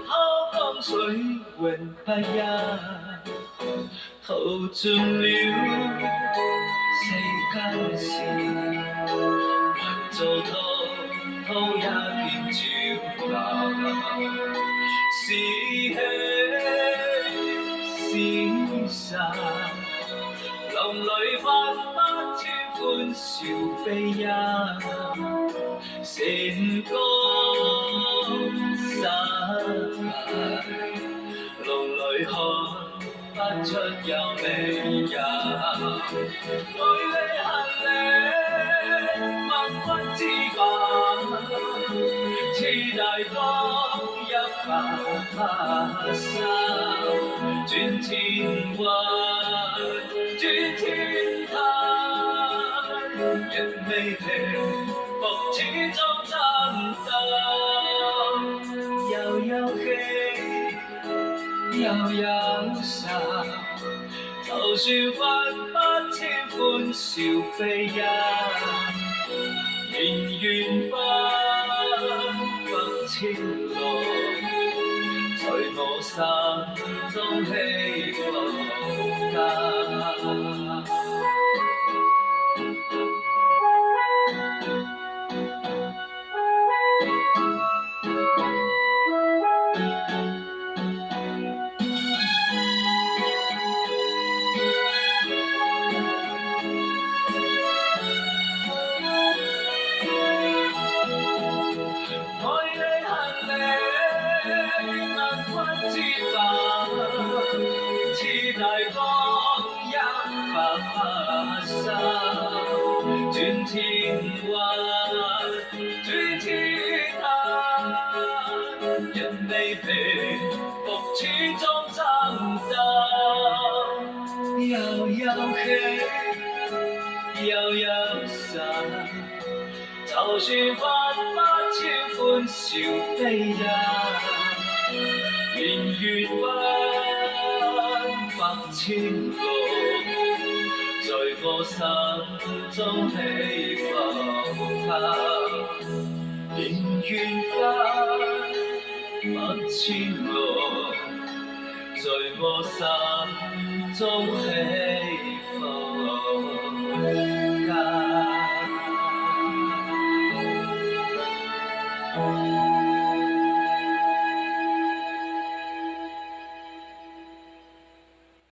滔江水永不一，淘盡了世間事，還做滔滔一片潮流，是喜是散，林裏百千歡笑悲欣，成歌灑埋，夢裏看不出有美人，愛你恨你萬分之煩，似大江一發生，轉千彎轉天壇，人未平復始終爭鬥，又有喜又有散，就算分不清歡笑悲欣，仍願分不清路，在我心中起伏間。之煩，似大江一發生，轉天彎，轉天壇，人未平復始終爭鬥，又有喜又有散，就算分不清歡笑悲欣，年月分百千路，在我心中起伏間。年月分百千路，在我心中起伏。